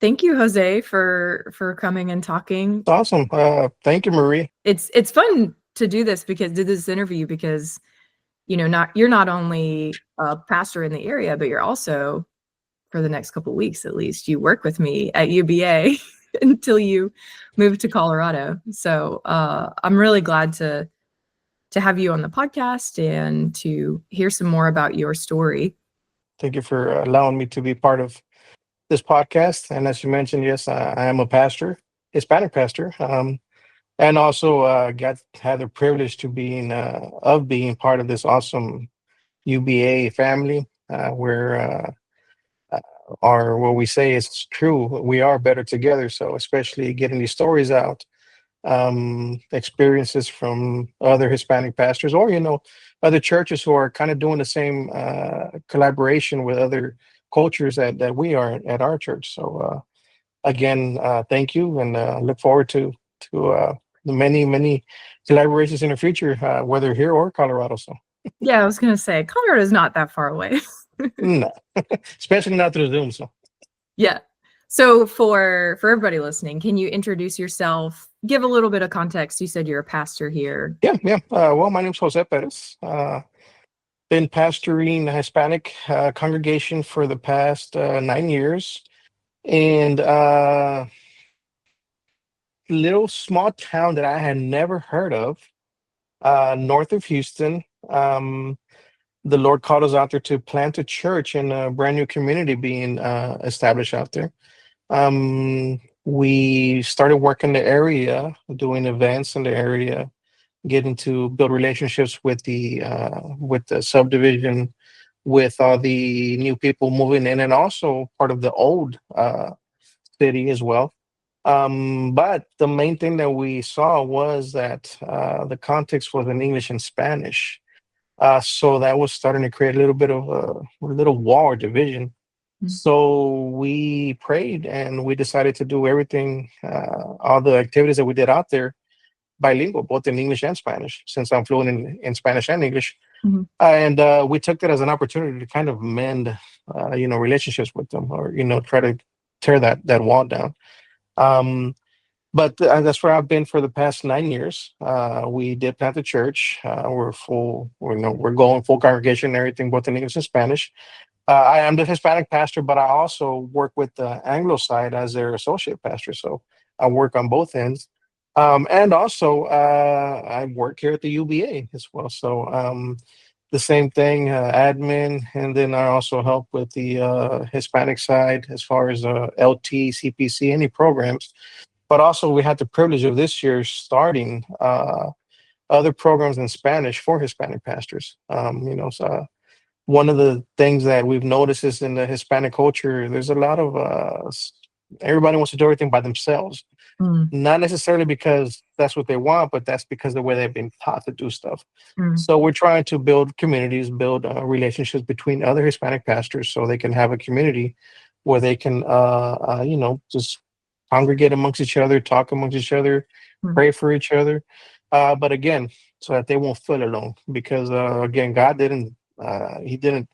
Thank you, Jose, for coming and talking. Awesome. Thank you, Marie. It's fun to do this interview because you're not only a pastor in the area, but you're also, for the next couple of weeks at least, you work with me at UBA until you move to Colorado. So I'm really glad to have you on the podcast and to hear some more about your story. Thank you for allowing me to be part of this podcast. And as you mentioned, yes, I am a pastor, Hispanic pastor, and also had the privilege to being part of this awesome UBA family, where what we say is true. We are better together. So especially getting these stories out, experiences from other Hispanic pastors, or other churches who are kind of doing the same collaboration with other cultures that we are at our church. So again, thank you, and look forward to the many collaborations in the future, whether here or Colorado. So Yeah, I was gonna say Colorado is not that far away. no, especially not through Zoom. So Yeah. So for everybody listening, can you introduce yourself? Give a little bit of context. You said you're a pastor here. yeah. Well, my name's Jose Perez. Been pastoring a Hispanic congregation for the past 9 years, and little small town that I had never heard of, north of Houston. The Lord called us out there to plant a church in a brand new community being established out there. We started working the area, doing events in the area, getting to build relationships with the subdivision, with all the new people moving in, and also part of the old city as well. But the main thing that we saw was that the context was in English and Spanish. So that was starting to create a little bit of a little wall or division. Mm. So we prayed and we decided to do everything, all the activities that we did out there, bilingual, both in English and Spanish, since I'm fluent in Spanish and English. Mhm. And we took that as an opportunity to kind of mend, relationships with them, or try to tear that wall down. Um, but that's where I've been for the past 9 years. We did plant the church. We're full. We're going full congregation and everything, both in English and Spanish. I am the Hispanic pastor, but I also work with the Anglo side as their associate pastor. So I work on both ends. And also, I work here at the UBA as well. So the same thing, admin, and then I also help with the Hispanic side as far as LT, CPC, any programs. But also, we had the privilege of this year starting other programs in Spanish for Hispanic pastors. So one of the things that we've noticed is in the Hispanic culture, there's a lot of everybody wants to do everything by themselves. Mm. Not necessarily because that's what they want, but that's because the way they've been taught to do stuff. Mm. So we're trying to build communities, build relationships between other Hispanic pastors, so they can have a community where they can, just congregate amongst each other, talk amongst each other, Mm. pray for each other. But again, so that they won't feel alone, because again, God didn't. He didn't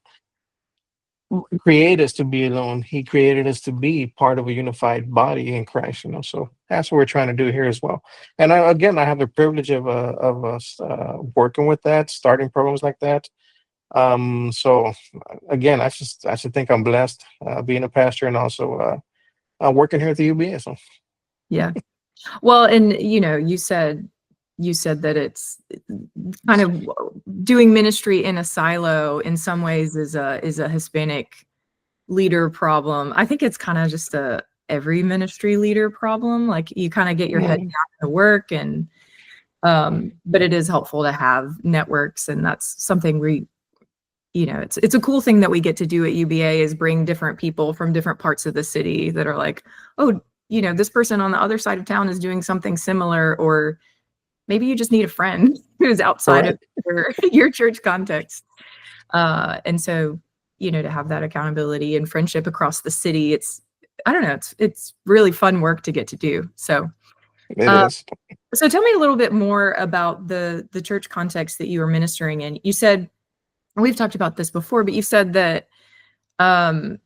create us to be alone. He created us to be part of a unified body in Christ. So that's what we're trying to do here as well. And I have the privilege of us working with that, starting programs like that. So again, I should think I'm blessed being a pastor, and also working here at the UBA. So Yeah. Well, and you said that it's kind of doing ministry in a silo in some ways is a Hispanic leader problem. I think it's kind of just a every ministry leader problem. Like you kind of get your head down mm, to work and but it is helpful to have networks, and that's something it's a cool thing that we get to do at UBA is bring different people from different parts of the city that are like, oh, this person on the other side of town is doing something similar, or maybe you just need a friend who's outside of right. your church context. And so, to have that accountability and friendship across the city, I don't know, it's really fun work to get to do. So, It uh, is. so tell me a little bit more about the church context that you were ministering in. You said, we've talked about this before, but you said that um,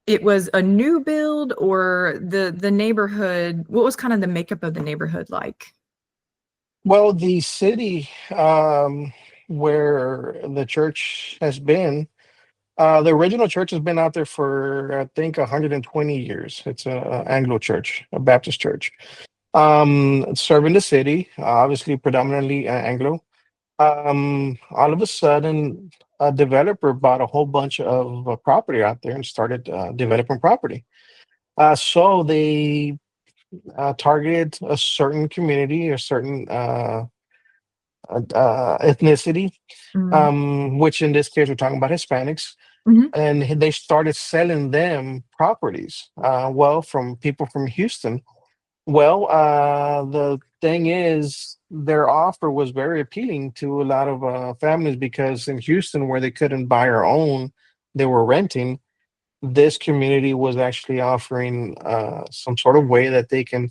it was a new build, or the neighborhood, what was kind of the makeup of the neighborhood like? Well, the city where the church has been, the original church has been out there for I think 120 years. It's a Anglo church, a Baptist church, serving the city, obviously predominantly Anglo. All of a sudden, a developer bought a whole bunch of property out there and started developing property. So they targeted a certain community, a certain ethnicity, Mm. which in this case we're talking about Hispanics, Mhm. and they started selling them properties. Well, from people from Houston. Well, the thing is, their offer was very appealing to a lot of families because in Houston, where they couldn't buy or own, they were renting. This community was actually offering some sort of way that they can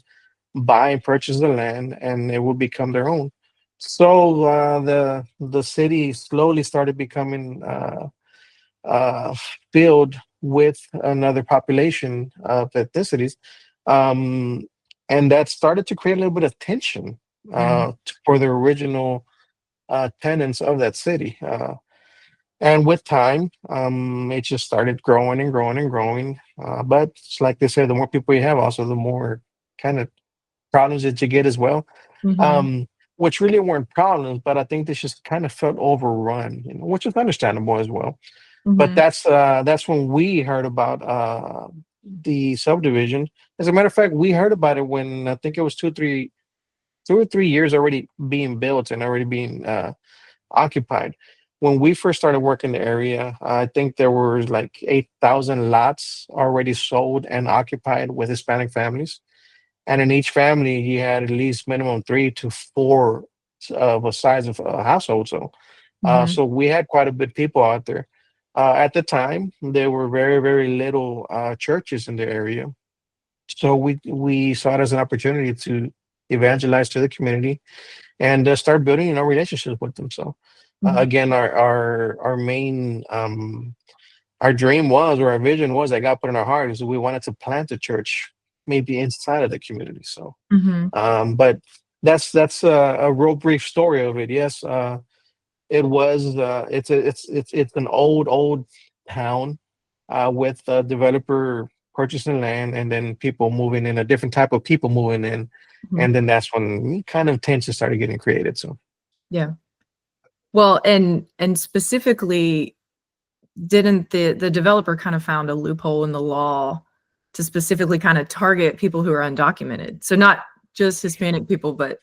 buy and purchase the land, and it would become their own. So the city slowly started becoming uh, filled with another population of ethnicities, um, and that started to create a little bit of tension Mm. for the original tenants of that city. And with time, it just started growing and growing and growing. But it's like they say, the more people you have, also the more kind of problems that you get as well. Mhm. Um, which really weren't problems, but I think they just kind of felt overrun, which is understandable as well. But Mhm. that's when we heard about the subdivision. As a matter of fact, we heard about it when I think it was 2 or 3 years already being built and already being occupied. When we first started working the area, I think there were like 8,000 lots already sold and occupied with Hispanic families. And in each family, you had at least minimum 3 to 4 of a size of a household. Mhm. So we had quite a bit of people out there. At the time, there were very, very little churches in the area. So we saw it as an opportunity to evangelize to the community and start building, relationships with them. So Mhm. again, our main our dream was, or our vision was, that God put in our heart, is we wanted to plant a church maybe inside of the community. So, Mhm. but that's a real brief story of it. Yes, it was. It's an old town with a developer purchasing land, and then people moving in, a different type of people moving in, Mhm. and then that's when kind of tension started getting created. So. Yeah. Well, and specifically, didn't the developer kind of found a loophole in the law to specifically kind of target people who are undocumented? So not just Hispanic people, but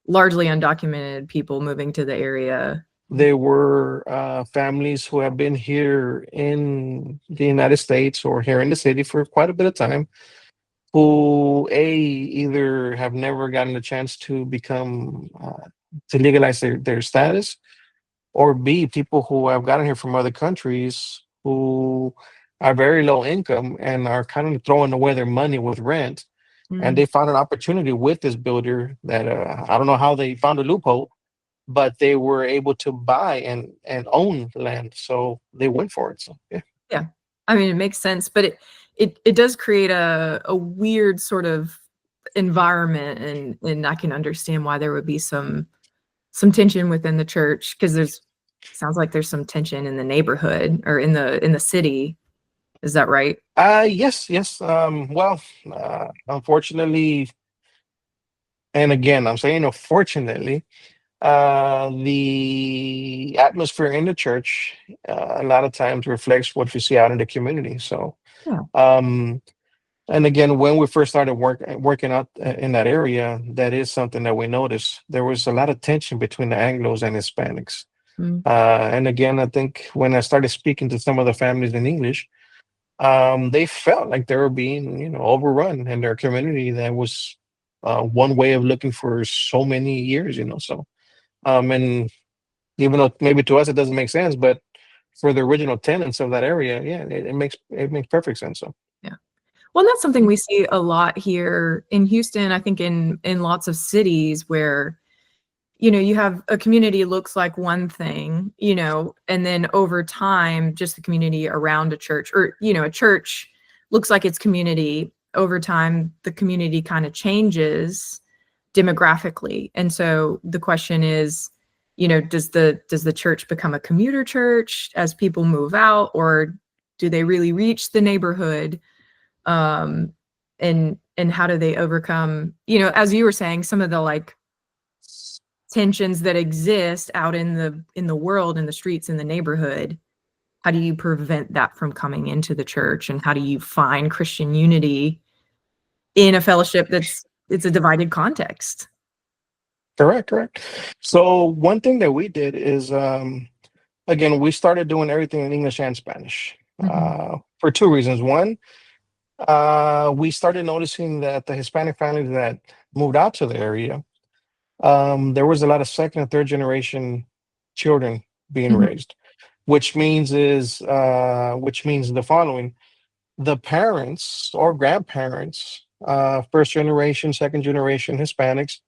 largely undocumented people moving to the area. They were families who have been here in the United States or here in the city for quite a bit of time, who either have never gotten a chance to become to legalize their status, or B, people who have gotten here from other countries who are very low income and are kind of throwing away their money with rent, and Mm. they found an opportunity with this builder that I don't know how they found a loophole, but they were able to buy and own land, so they went for it. So yeah. Yeah. I mean, it makes sense, but it does create a weird sort of environment, and I can understand why there would be some tension within the church, because there's sounds like there's some tension in the neighborhood or in the city. Is that right? Yes, yes. Well, unfortunately, and again, I'm saying unfortunately, the atmosphere in the church a lot of times reflects what you see out in the community. So, Yeah. um, and again, when we first started working out in that area, that is something that we noticed. There was a lot of tension between the Anglos and Hispanics. Mm. And again, I think when I started speaking to some of the families in English, they felt like they were being, overrun in their community. That was one way of looking for so many years, So, and even though maybe to us it doesn't make sense, but for the original tenants of that area, yeah, it makes perfect sense. So, Yeah. Well, that's something we see a lot here in Houston. I think in lots of cities where, you have a community looks like one thing, and then over time, just the community around a church, or, a church looks like it's community. Over time, the community kind of changes demographically. And so the question is, does the church become a commuter church as people move out, or do they really reach the neighborhood? And how do they overcome, as you were saying, some of the like tensions that exist out in the world, in the streets, in the neighborhood? How do you prevent that from coming into the church, and how do you find Christian unity in a fellowship it's a divided context? Correct, correct. So one thing that we did is, again, we started doing everything in English and Spanish Mhm. for two reasons. One, we started noticing that the Hispanic families that moved out to the area, there was a lot of second and third generation children being Mhm. raised, which means the following: the parents or grandparents, first generation, second generation Hispanics,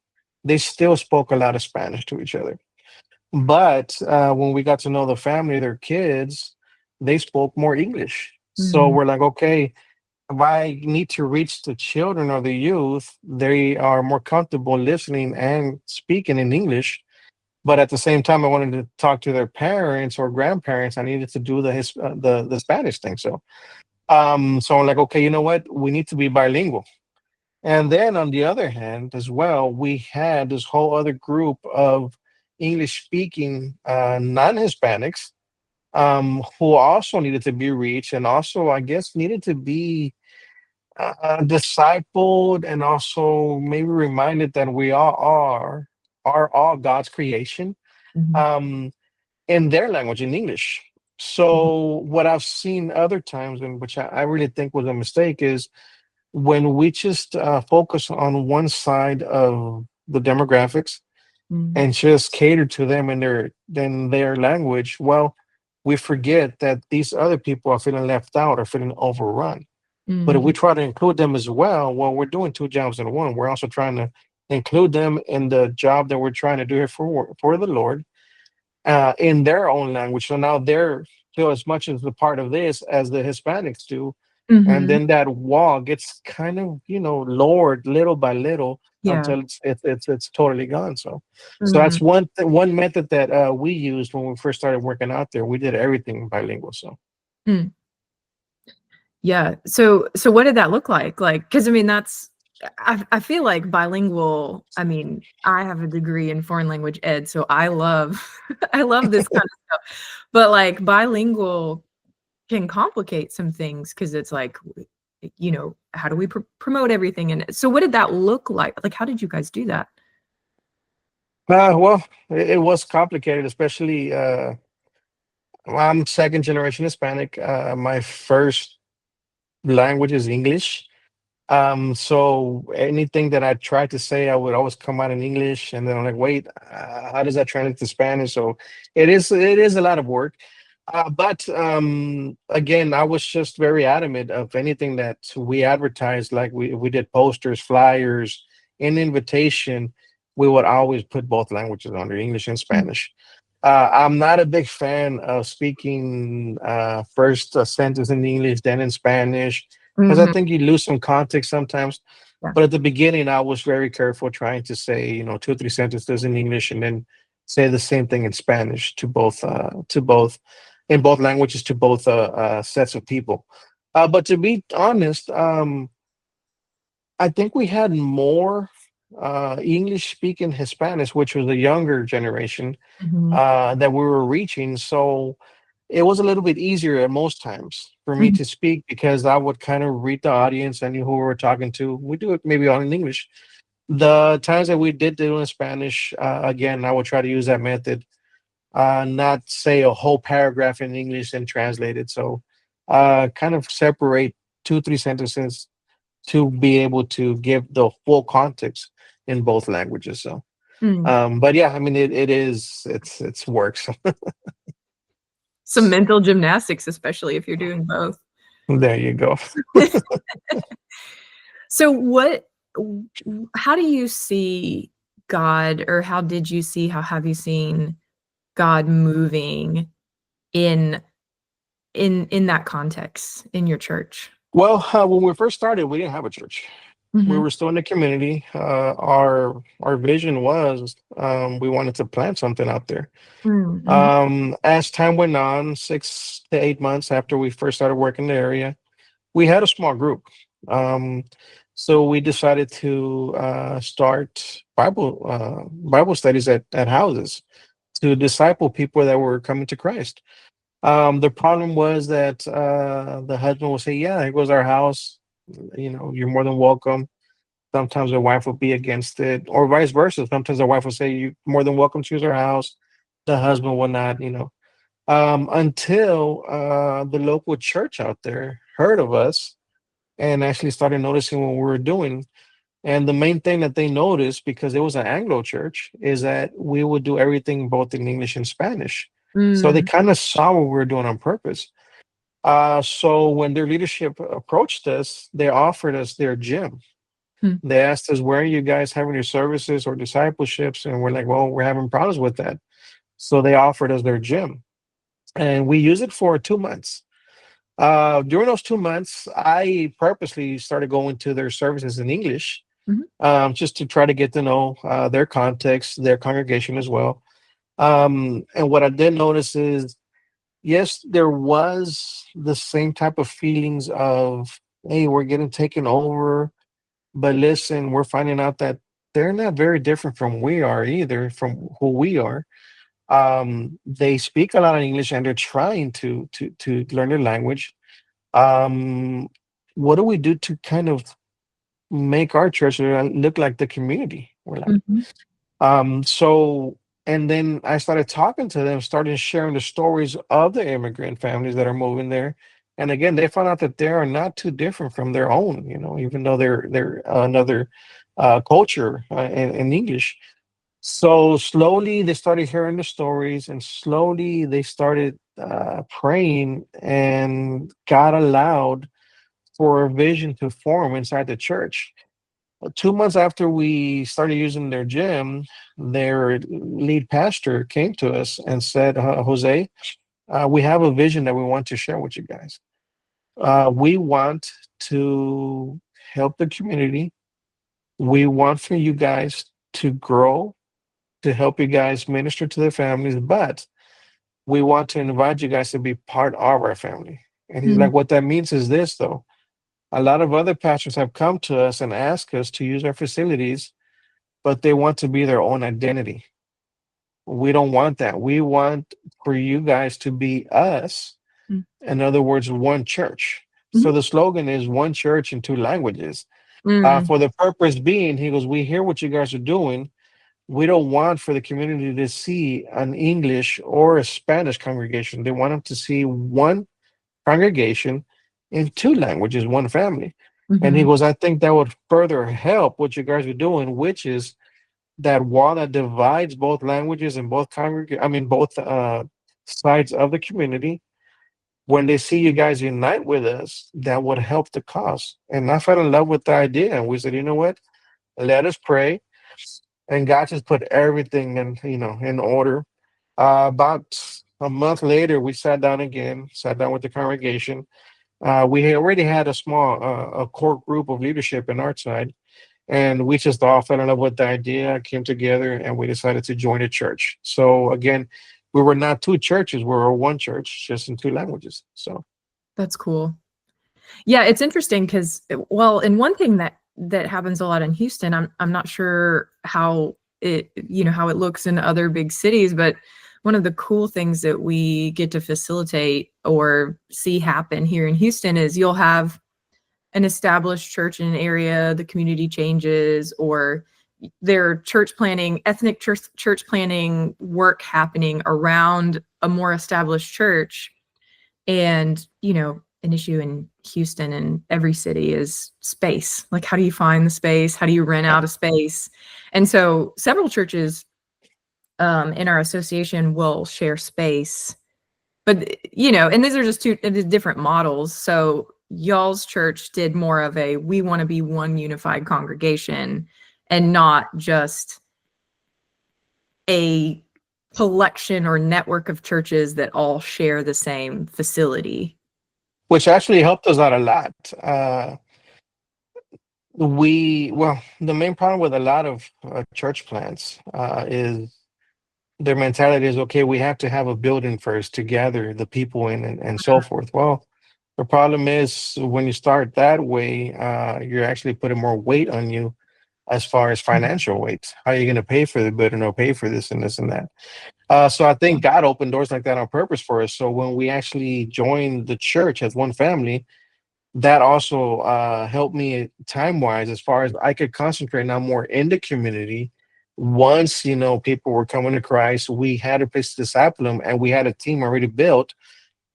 they still spoke a lot of Spanish to each other. But when we got to know the family, their kids, they spoke more English. So Mhm. we're like, okay, if I need to reach the children or the youth, they are more comfortable listening and speaking in English. But at the same time, I wanted to talk to their parents or grandparents. I needed to do the Spanish thing. So I'm like, okay, you know what? We need to be bilingual. And then on the other hand, as well, we had this whole other group of English speaking non Hispanics who also needed to be reached and also, I guess, needed to be discipled and also maybe reminded that we all are all God's creation Mhm. um, in their language, in English. Mhm. So, what I've seen other times, and which I really think was a mistake, is when we just focus on one side of the demographics Mhm. and just cater to them in their language, well, we forget that these other people are feeling left out or feeling overrun. But if we Mhm. try to include them as well, we're doing two jobs in one. We're also trying to include them in the job that we're trying to do here for the Lord in their own language. So now they're feel as much as a part of this as the Hispanics do, and Mhm. then that wall gets kind of lowered little by little Yeah. until it's totally gone. So Mhm. that's one method that we used when we first started working out there. We did everything bilingual. So Mm. Yeah. So what did that look like? Like, because I mean, I feel like bilingual. I mean, I have a degree in foreign language ed, so I love I love this kind of stuff. But like bilingual can complicate some things because it's like, how do we promote everything? And so, what did that look like? Like, how did you guys do that? well, it was complicated, especially I'm second generation Hispanic. My first language is English. So anything that I tried to say, I would always come out in English, and then I'm like, wait, how does that translate to Spanish? So it is a lot of work. But again, I was just very adamant of anything that we advertised, like we did posters, flyers, in invitation, we would always put both languages under English and Spanish. I'm not a big fan of speaking first a sentence in English, then in Spanish, because I Mhm. think you lose some context sometimes. Yeah. But at the beginning, I was very careful trying to say, two or three sentences in English and then say the same thing in Spanish to both in both languages to both sets of people. But to be honest, I think we had more English speaking Hispanics, which was the younger generation Mhm. that we were reaching. So it was a little bit easier at most times for me Mhm. to speak because I would kind of read the audience. I knew who we were talking to. We do it maybe all in English. The times that we did do it in Spanish, again, I would try to use that method, not say a whole paragraph in English and translate it. So kind of separate two, three sentences to be able to give the full context in both languages. So, Mm. but yeah, I mean, it's works. Some mental gymnastics, especially if you're doing both. There you go. So how do you see God, or how have you seen God moving in in that context in your church? Well, when we first started, we didn't have a church. We Mm-hmm. were still in the community. Our vision was we wanted to plant something out there. Mm-hmm. As time went on, 6 to 8 months after we first started working in the area, we had a small group. Um, so we decided to start Bible studies at houses to disciple people that were coming to Christ. The problem was that the husband would say, "Yeah, here goes our house. You're more than welcome." Sometimes the wife would be against it, or vice versa. Sometimes the wife would say, "You're more than welcome to use our house." The husband would not. Until the local church out there heard of us and actually started noticing what we were doing. And the main thing that they noticed, because it was an Anglo church, is that we would do everything both in English and Spanish. So they Mm-hmm. kind of saw what we were doing on purpose. So when their leadership approached us, they offered us their gym. They asked us, "Where are you guys having your services or discipleships?" And we're like, "Well, we're having problems with that." So they offered us their gym, and we used it for 2 months. During those 2 months, I purposely started going to their services in English, Mm-hmm. just to try to get to know their context, their congregation as well. And what I did notice is, yes, there was the same type of feelings of, "Hey, we're getting taken over." But listen, we're finding out that they're not very different from we are either, from who we are. They speak a lot of English and they're trying to learn their language. um, what do we do to kind of make our church look like the community? We're like, Mm-hmm. so, and then I started talking to them, started sharing the stories of the immigrant families that are moving there. And again, they found out that they are not too different from their own, even though they're another culture in English. So slowly they started hearing the stories, and slowly they started praying, and God allowed for a vision to form inside the church. 2 months after we started using their gym, their lead pastor came to us and said, "Jose, we have a vision that we want to share with you guys. We want to help the community. We want for you guys to grow, to help you guys minister to their families, but we want to invite you guys to be part of our family." And he's like, "What that means is this, though. A lot of other pastors have come to us and asked us to use our facilities, but they want to be their own identity. We don't want that. We want for you guys to be us. In other words, one church." So Mm-hmm. the slogan is "one church in two languages." Mm-hmm. For the purpose being, he goes, "We hear what you guys are doing. We don't want for the community to see an English or a Spanish congregation. They want them to see one congregation in two languages, one family." And he Mm-hmm. goes, "I think that would further help what you guys are doing, which is that wall that divides both languages and both sides of the community. When they see you guys unite with us, that would help the cause." And I fell in love with the idea, and we said, "You know what? Let us pray." And God just put everything in order. About a month later, we sat down again, sat down with the congregation. We had already had a small a core group of leadership in our side, and we just all fell in love with the idea, came together, and we decided to join a church. So again, we were not two churches; we were one church, just in two languages. So That's cool. Yeah, it's interesting because, well, and one thing that happens a lot in Houston, I'm not sure how how it looks in other big cities, but one of the cool things that we get to facilitate or see happen here in Houston is you'll have an established church in an area, the community changes, or their church planning, ethnic church planning work happening around a more established church. And, an issue in Houston and every city is space. Like, how do you find the space? How do you rent yeah, out a space? And so several churches in our association will share space. But, and these are just two different models. So y'all's church did more of a, we want to be one unified congregation and not just a collection or network of churches that all share the same facility. which actually helped us out a lot. The main problem with a lot of church plants is their mentality is, okay, we have to have a building first to gather the people in, and so forth. Well, the problem is when you start that way, you're actually putting more weight on you as far as Mhm. financial weight. How are you going to pay for the building or pay for this and that? So I think God opened doors like that on purpose for us. So when we actually joined the church as one family, that also helped me time wise, as far as I could concentrate now more in the community. Once people were coming to Christ, we had a place to disciple them, and we had a team already built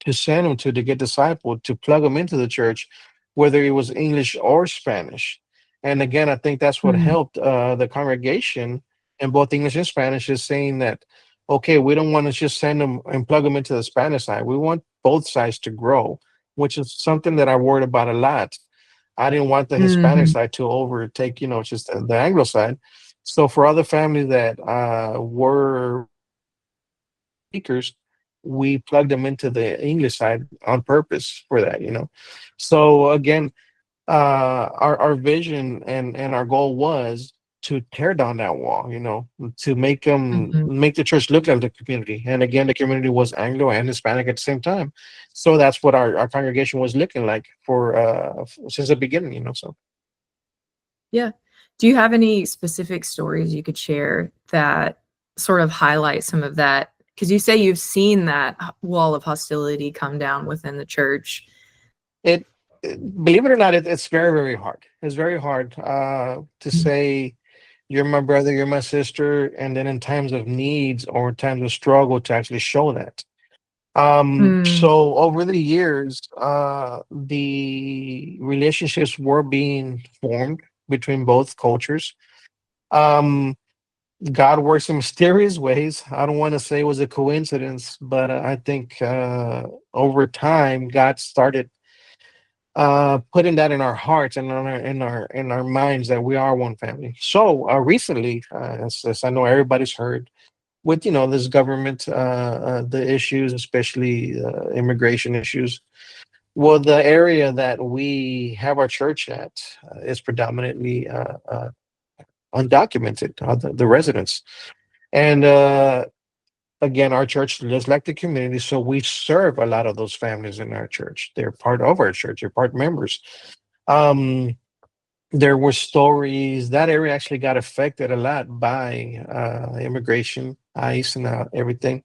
to send them to get discipled, to plug them into the church, whether it was English or Spanish. And again, I think that's what Mhm. helped the congregation in both English and Spanish, is saying that, okay, we don't want to just send them and plug them into the Spanish side. We want both sides to grow, which is something that I worried about a lot. I didn't want the Hispanic Mhm. side to overtake, just the Anglo side. So for other families that were speakers, we plugged them into the English side on purpose for that. So again, our vision and our goal was to tear down that wall, to Mhm. make the church look like the community. And again, the community was Anglo and Hispanic at the same time. So that's what our congregation was looking like for since the beginning. So Yeah. Do you have any specific stories you could share that sort of highlight some of that? Because you say you've seen that wall of hostility come down within the church. it, believe it or not, it's very, very hard. It's very hard to Mhm. say you're my brother, you're my sister, and then in times of needs or times of struggle to actually show that. Mm. So over the years, the relationships were being formed between both cultures. Um, God works in mysterious ways. I don't want to say it was a coincidence, but I think over time, God started putting that in our hearts and in our minds, that we are one family. So recently, as I know everybody's heard, with this government, the issues, especially immigration issues. Well, the area that we have our church at is predominantly undocumented, the residents. And again, our church lives like the community, so we serve a lot of those families in our church. They're part of our church, they're part members. Um, there were stories that area actually got affected a lot by immigration, ICE, and everything.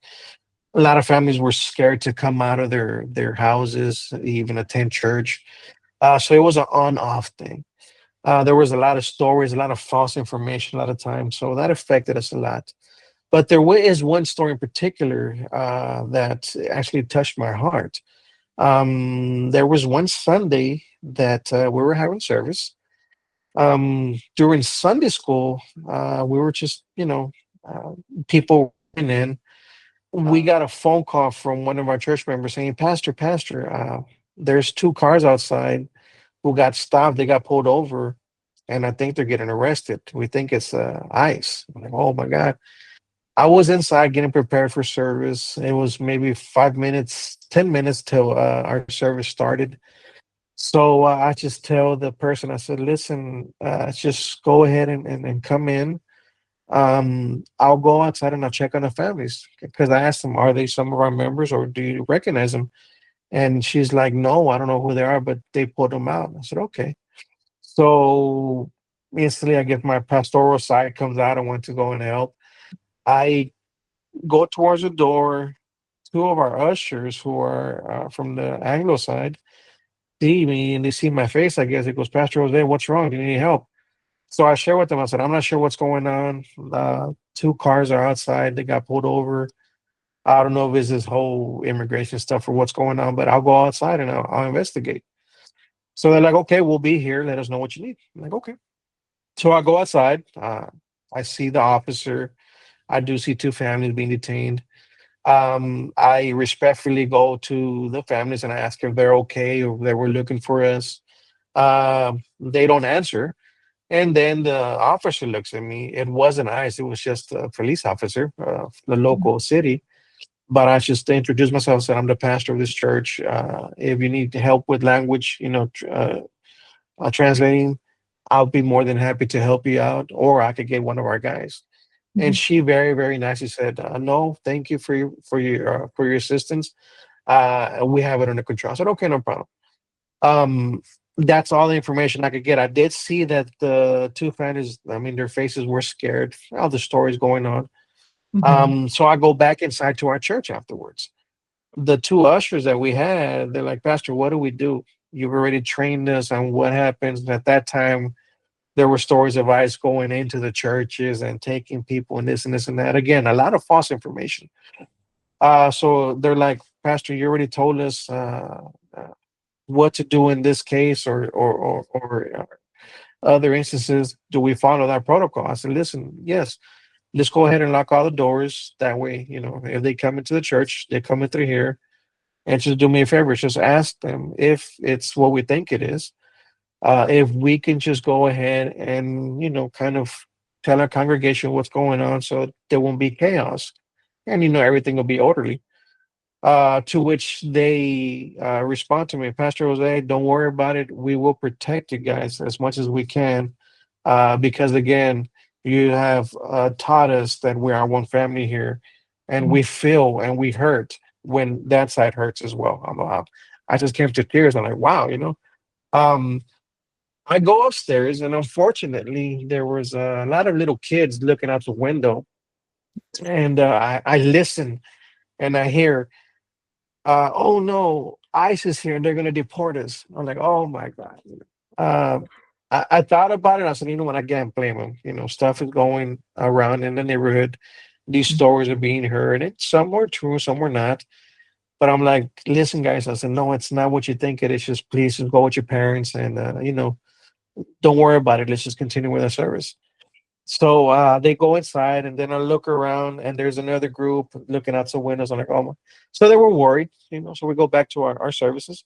A lot of families were scared to come out of their houses, even attend church. So it was an on-off thing. There was a lot of stories, a lot of false information, a lot of times. So that affected us a lot. But is one story in particular that actually touched my heart. There was one Sunday that we were having service. During Sunday school, we were just, uh, people went in. We got a phone call from one of our church members saying, Pastor, there's two cars outside who got stopped. They got pulled over, and I think they're getting arrested. We think it's ICE. I'm like, oh my God. I was inside getting prepared for service. It was maybe 5 minutes, 10 minutes till our service started. So I just tell the person, I said, listen, just go ahead and come in. I'll go outside and I'll check on the families, because I asked them, are they some of our members or do you recognize them? And she's like, no, I don't know who they are, but they pulled them out. I said, okay. So instantly, I get my pastoral side comes out. I want to go and help. I go towards the door. Two of our ushers, who are from the Anglo side, see me and they see my face. I guess it goes, Pastor Jose, what's wrong? Do you need help? So I share with them. I said, I'm not sure what's going on. Two cars are outside. They got pulled over. I don't know if it's this whole immigration stuff or what's going on, but I'll go outside and I'll investigate. So they're like, okay, we'll be here. Let us know what you need. I'm like, okay. So I go outside. I see the officer. I do see two families being detained. I respectfully go to the families and I ask if they're okay or if they were looking for us. They don't answer. And then the officer looks at me. It wasn't ICE, it was just a police officer, the local city. but I just introduced myself, said I'm the pastor of this church. If you need help with language, translating, I'll be more than happy to help you out, or I could get one of our guys. And Mhm. she very, very nicely said, "No, thank you for your assistance. We have it under control." I said, "Okay, no problem." Um, that's all the information I could get. I did see that the two families, I mean, their faces were scared. All the stories going on. Mhm. So I go back inside to our church afterwards. The two ushers that we had, they're like, "Pastor, what do we do? You've already trained us on what happens." And at that time, there were stories of ICE going into the churches and taking people and this and this and that. Again, a lot of false information. So they're like, "Pastor, you already told us uh, what to do in this case, or other instances. Do we follow that protocol?" I said, "Listen, yes, let's go ahead and lock all the doors. That way, if they come into the church, they come in through here. And just do me a favor, just ask them if it's what we think it is. If we can just go ahead and, kind of tell our congregation what's going on so there won't be chaos and, everything will be orderly." To which they respond to me, "Pastor Jose, don't worry about it. We will protect you guys as much as we can, because again, you have taught us that we are one family here, and Mhm. we feel and we hurt when that side hurts as well." I just came to tears. I'm like, wow, Um, I go upstairs, and unfortunately, there was a lot of little kids looking out the window, and I listen and I hear, "Oh no, ICE is here. They're going to deport us." I'm like, "Oh my God." Uh, I thought about it. I said, what? I can't blame them. Stuff is going around in the neighborhood. These stories are being heard. Some were true, some were not. But I'm like, "Listen, guys," I said, "no, it's not what you think it is. Just please just go with your parents and, don't worry about it. Let's just continue with our service." So they go inside, and then I look around, and there's another group looking out some windows. I'm like, "Oh my." So they were worried, so we go back to our services.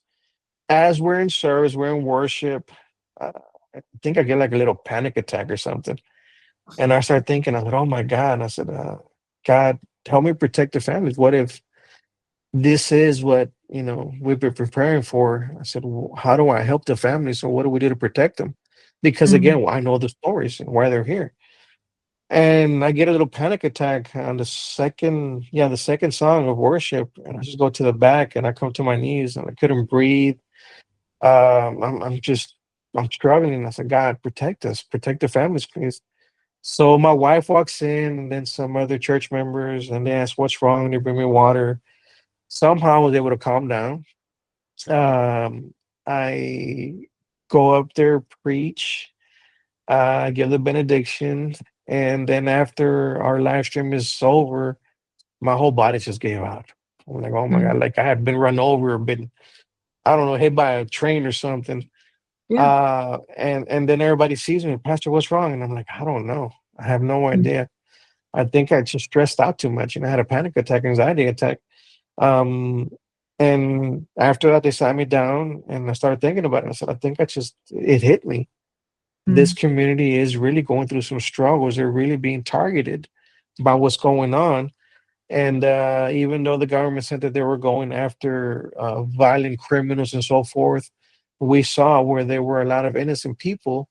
As we're in service, we're in worship. Uh, I think I get like a little panic attack or something. And I start thinking, I said, "Oh my God." And I said, "God, help me protect the families. What if this is what, we've been preparing for?" I said, "Well, how do I help the families? So what do we do to protect them?" Because Mhm. again, I know the stories and why they're here. And I get a little panic attack on the second song of worship, and I just go to the back and I come to my knees and I couldn't breathe. I'm struggling. I said, "God, protect us, protect the families, please." So my wife walks in, and then some other church members, and they ask what's wrong. They bring me water. Somehow I was able to calm down. I go up there, preach, give the benediction, and then after our live stream is over, my whole body just gave out. I'm like, "Oh my Mhm. God," like I had been run over, or been, I don't know, hit by a train or something. Yeah. And then everybody sees me, "Pastor, what's wrong?" And I'm like, "I don't know. I have no Mhm. idea. I think I just stressed out too much, and I had a panic attack, anxiety attack." Um, and after that, they sat me down, and I started thinking about it. I said, it hit me. This Mhm. community is really going through some struggles. They're really being targeted by what's going on. And even though the government said that they were going after violent criminals and so forth, we saw where there were a lot of innocent people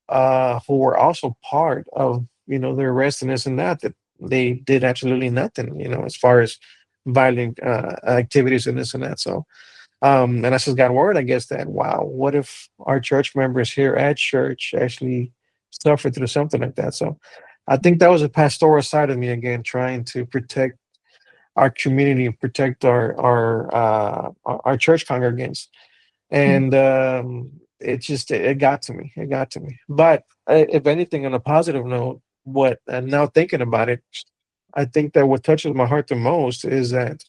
who were also part of, the arrest and this and that, that they did absolutely nothing, as far as violent activities and this and that. So and I just got word, I guess, that wow, what if our church members here at church actually suffered through something like that? So I think that was a pastoral side of me again, trying to protect our community and protect our church congregants. Mhm. And it got to me. It got to me. But if anything, on a positive note, what now thinking about it, I think that what touches my heart the most is that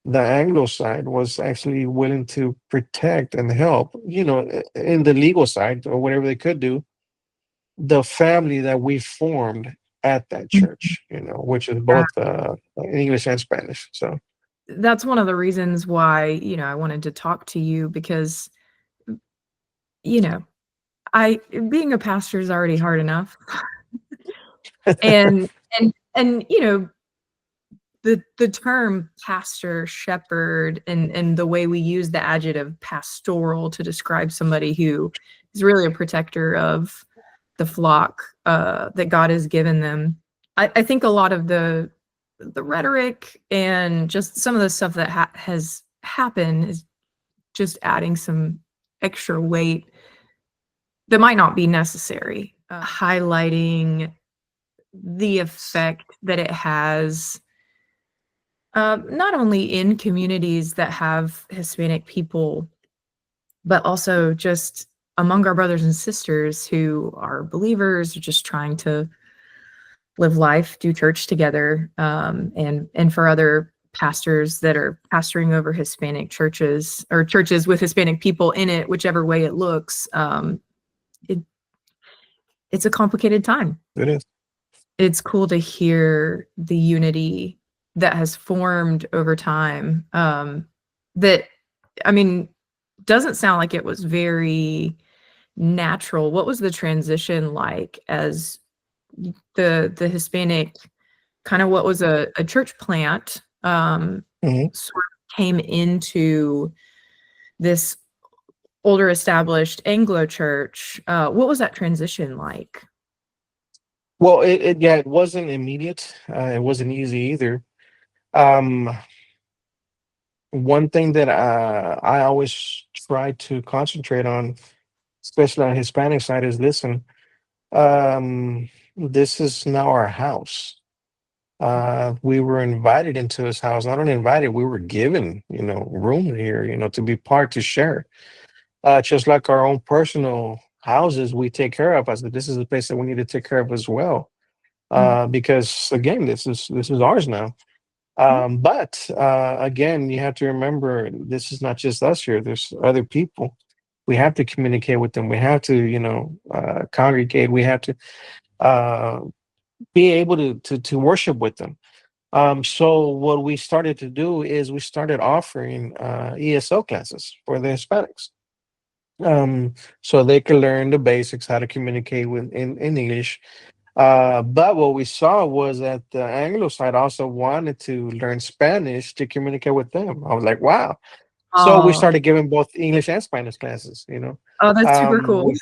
the Anglo side was actually willing to protect and help, in the legal side or whatever they could do, the family that we formed at that Mhm. church, which is Yeah. both English and Spanish. So, That's one of the reasons why, I wanted to talk to you because, you know, I being a pastor is already hard enough. And and, the term pastor, shepherd, and the way we use the adjective pastoral to describe somebody who is really a protector of the flock that God has given them. I think a lot of the rhetoric and just some of the stuff that has happened is just adding some extra weight that might not be necessary, highlighting the effect that it has, not only in communities that have Hispanic people, but also just among our brothers and sisters who are believers, or just trying to live life, do church together, and for other pastors that are pastoring over Hispanic churches or churches with Hispanic people in it, whichever way it looks. It, it's a complicated time. It is. It's cool to hear the unity that has formed over time. That, I mean, doesn't sound like it was very natural. What was the transition like as the Hispanic, kind of what was a church plant, Mhm. sort of came into this older established Anglo church? What was that transition like? Well, yeah, it wasn't immediate. It wasn't easy either. Um, One thing that I always try to concentrate on, especially on the Hispanic side, is listen. This is now our house. We were invited into his house. Not only invited, we were given, room here, to be part to share. Just like our own personal houses, we take care of us. This is a place that we need to take care of as well. Mm, Because again, this is ours now. mhm, But again, you have to remember this is not just us here. There's other people. We have to communicate with them. We have to, congregate. We have to uh, be able to worship with them. So what we started to do is we started offering ESL classes for the Hispanics, so they could learn the basics, how to communicate in English. But what we saw was that the Anglo side also wanted to learn Spanish to communicate with them. I was like, wow. So we oh, started giving both English and Spanish classes, oh, that's super um, cool. we,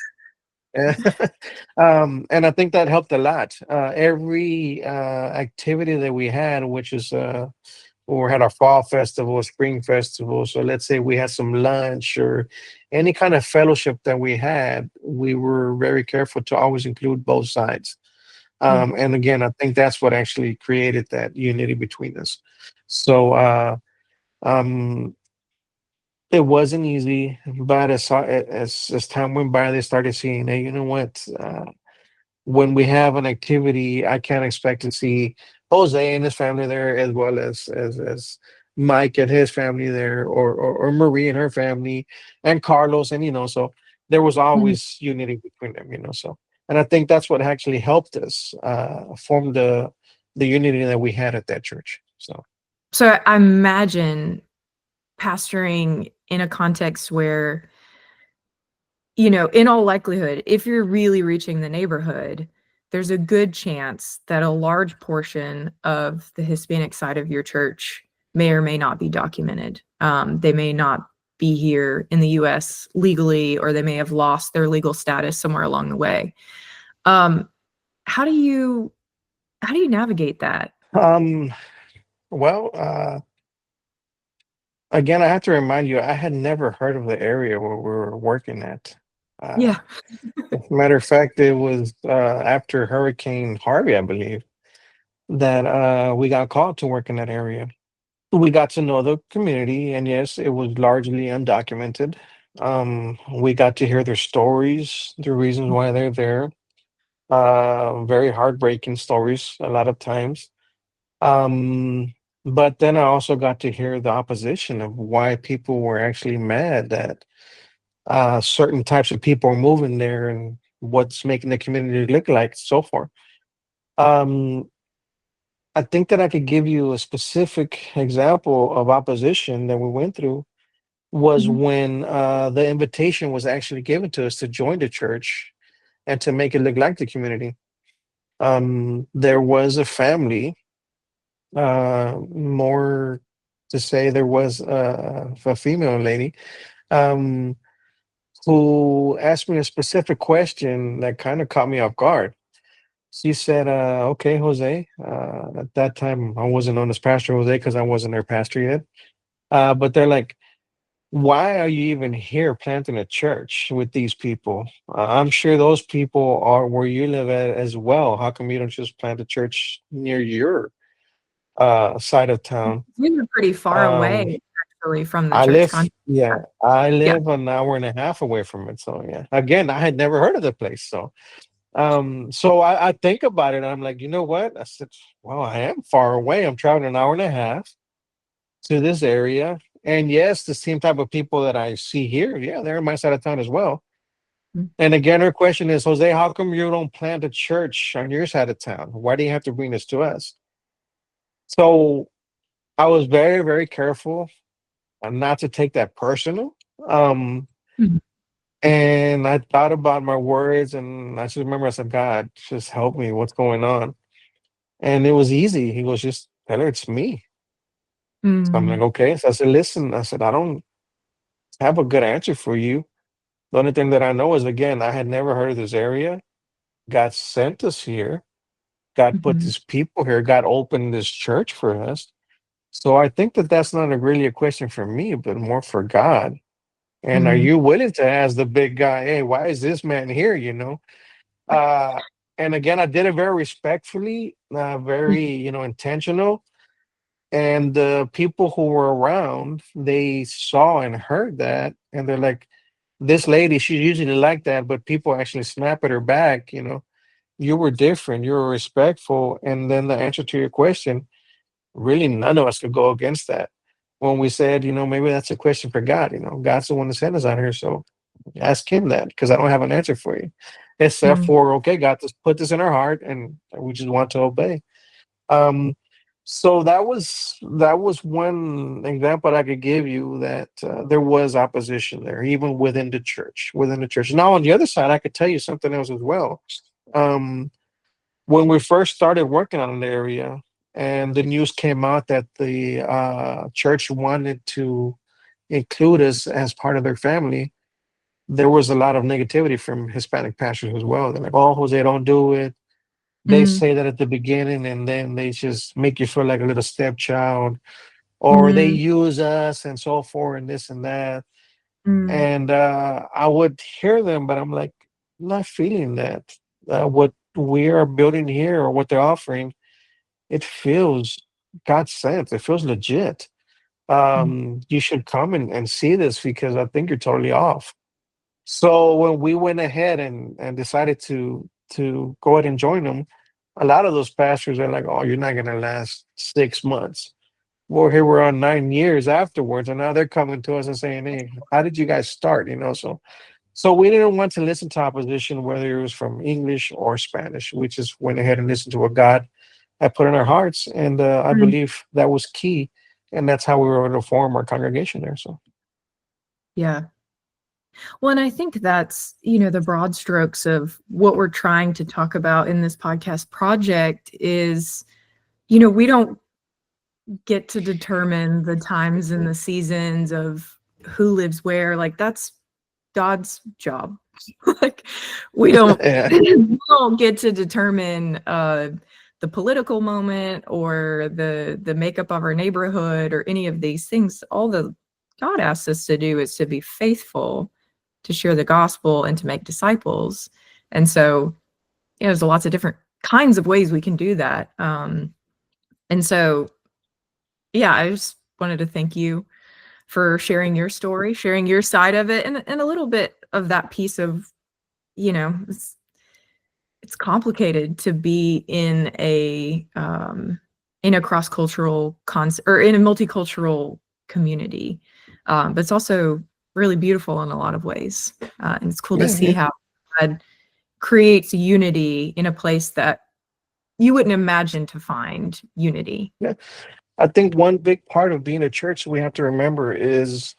and I think that helped a lot. Every activity that we had, which is we had our fall festival, spring festival. So let's say we had some lunch or any kind of fellowship that we had, we were very careful to always include both sides. Mm. And again, I think that's what actually created that unity between us. So um, it wasn't easy, but as time went by, they started seeing, hey, you know what? When we have an activity, I can't expect to see Jose and his family there as well as Mike and his family there, or Marie and her family, and Carlos, and so there was Mhm. always unity between them, so. And I think that's what actually helped us form the unity that we had at that church. So So I imagine pastoring in a context where, in all likelihood, if you're really reaching the neighborhood, there's a good chance that a large portion of the Hispanic side of your church may or may not be documented. They may not be here in the US legally, or they may have lost their legal status somewhere along the way. Um, how do you navigate that? um, well, again, I have to remind you, I had never heard of the area where we were working at. Uh, Yeah. As a matter of fact, it was after Hurricane Harvey, I believe, that we got called to work in that area. We got to know the community, and yes, it was largely undocumented. We got to hear their stories, the reasons why they're there. Very heartbreaking stories a lot of times. Um, but then I also got to hear the opposition of why people were actually mad that certain types of people are moving there and what's making the community look like so far. Um, I think that I could give you a specific example of opposition that we went through was Mhm. when the invitation was actually given to us to join the church and to make it look like the community. There was a family more to say, there was a female lady um, who asked me a specific question that kind of caught me off guard. She said, "Okay, Jose." At that time, I wasn't known as Pastor Jose because I wasn't their pastor yet. But they're like, "Why are you even here planting a church with these people? I'm sure those people are where you live at as well. How come you don't just plant a church near your side of town?" You were pretty far Um, away actually from the I church live, con. yeah, I Yeah. live an hour and a half away from it. So yeah, again, I had never heard of the place. So I think about it and I'm like, you know what? I said, well, I am far away. I'm traveling an hour and a half to this area. And yes, the same type of people that I see here, yeah, they're on my side of town as well. Mm, And again, her question is, Jose, how come you don't plant a church on your side of town? Why do you have to bring this to us? So I was very, very careful not to take that personal. Um, mhm, and I thought about my words and I just remember I said, God, just help me. What's going on? And it was easy. He goes, just tell her it's me. So I'm like, mm, okay. So I said, listen, I said, I don't have a good answer for you. The only thing that I know is, again, I had never heard of this area. God sent us here. God put mhm, these people here. God opened this church for us. So I think that that's not really a question for me, but more for God. And are mm, you willing to ask the big guy, hey, why is this man here? Uh, and again, I did it very respectfully, mhm, very, intentional. And the people who were around, they saw and heard that, and they're like, "This lady, she's usually like that, but people actually snap at her back. You were different. You were respectful." And then the answer to your question, really, none of us could go against that. When we said, maybe that's a question for God. God's the one that sent us out here, so ask Him that because I don't have an answer for you, except mm, for, okay, God, just put this in our heart, and we just want to obey. Um, so that was one example I could give you that there was opposition there, even within the church. Within the church. Now, on the other side, I could tell you something else as well. Um, when we first started working on an area, and the news came out that the church wanted to include us as part of their family, there was a lot of negativity from Hispanic pastors as well. They're like, "Oh, Jose, don't do it." They mm, say that at the beginning, and then they just make you feel like a little stepchild, or they mm, use us and so forth, and this and that. mm, And I would hear them, but I'm like, not feeling that. What we are building here or what they're offering, it feels God sent. It feels legit. mm, You should come and see this because I think you're totally off. So when we went ahead and decided to go ahead and join them, a lot of those pastors are like, "Oh, you're not going to last 6 months." Well, here we're on 9 years afterwards, and now they're coming to us and saying, "Hey, how did you guys start?" So we didn't want to listen to opposition, whether it was from English or Spanish. We just went ahead and listened to what God had put in our hearts, and I mm. believe that was key, and that's how we were able to form our congregation there. So Yeah. Well, and I think that's, the broad strokes of what we're trying to talk about in this podcast project is, we don't get to determine the times and the seasons of who lives where. Like that's God's job. Like we don't yeah, we don't get to determine the political moment or the makeup of our neighborhood or any of these things. All the God asks us to do is to be faithful, to share the gospel and to make disciples. And so, there's lots of different kinds of ways we can do that. And so, yeah, I just wanted to thank you for sharing your story, sharing your side of it, and a little bit of that piece of, it's complicated to be in a cross-cultural or in a multicultural community. But it's also really beautiful in a lot of ways. And it's cool to yeah, see yeah, how God creates unity in a place that you wouldn't imagine to find unity. yeah. I think one big part of being a church we have to remember is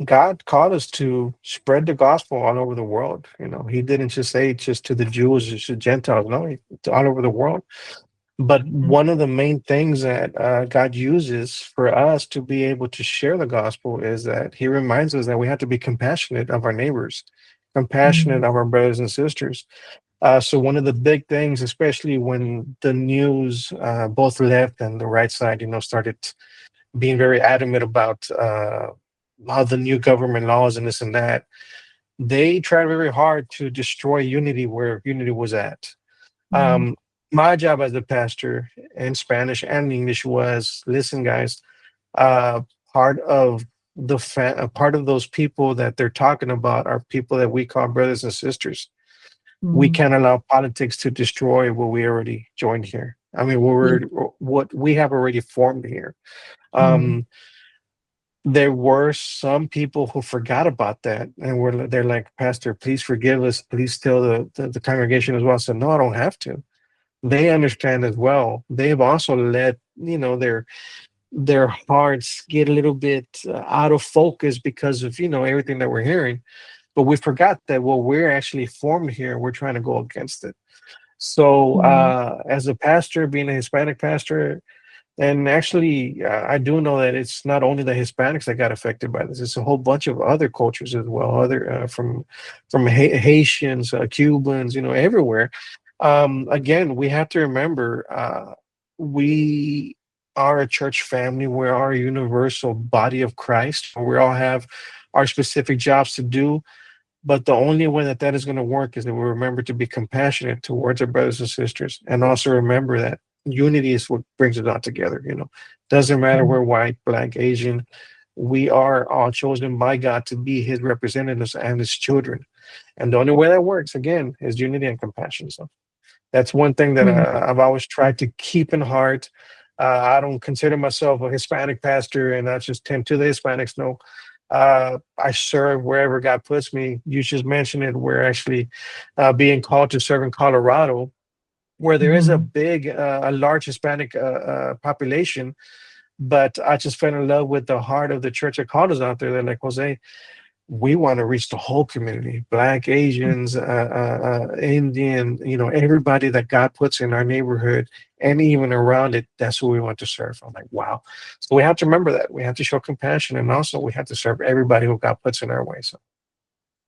God called us to spread the gospel all over the world. He didn't just say just to the Jews, just to Gentiles. No, to all over the world. But one of the main things that God uses for us to be able to share the gospel is that He reminds us that we have to be compassionate of our neighbors, compassionate Mm, of our brothers and sisters. So one of the big things, especially when the news, both left and the right side, started being very adamant about all the new government laws and this and that, they tried very hard to destroy unity where unity was at. mm, um, my job as a pastor in Spanish and English was, listen, guys, uh, part of part of those people that they're talking about are people that we call brothers and sisters. We mm. can't allow politics to destroy what we already joined here. I mean, Yeah. what we have already formed here. Mm, Um, there were some people who forgot about that, and they're like, Pastor, please forgive us. Please tell the congregation as well. I said, no, I don't have to. They understand as well. They've also let their hearts get a little bit out of focus because of everything that we're hearing. But we forgot that what we're actually formed here, we're trying to go against it. So mm, as a pastor, being a Hispanic pastor, and actually, I do know that it's not only the Hispanics that got affected by this; it's a whole bunch of other cultures as well, other from Haitians, Cubans, everywhere. Again, we have to remember we are a church family. We are a universal body of Christ. We all have our specific jobs to do, but the only way that that is going to work is that we remember to be compassionate towards our brothers and sisters, and also remember that unity is what brings it all together. Doesn't matter mm, we're white, black, Asian. We are all chosen by God to be His representatives and His children. And the only way that works, again, is unity and compassion. So that's one thing that mm, I've always tried to keep in heart. I don't consider myself a Hispanic pastor and I just tend to the Hispanics. No, I serve wherever God puts me. You just mentioned it. We're actually being called to serve in Colorado, where there is mhm, a large Hispanic population. But I just fell in love with the heart of the church that called us out there. They're like, Jose, we want to reach the whole community, black, Asians, Indian, everybody that God puts in our neighborhood and even around it. That's who we want to serve. I'm like, wow. So we have to remember that we have to show compassion, and also we have to serve everybody who God puts in our way. So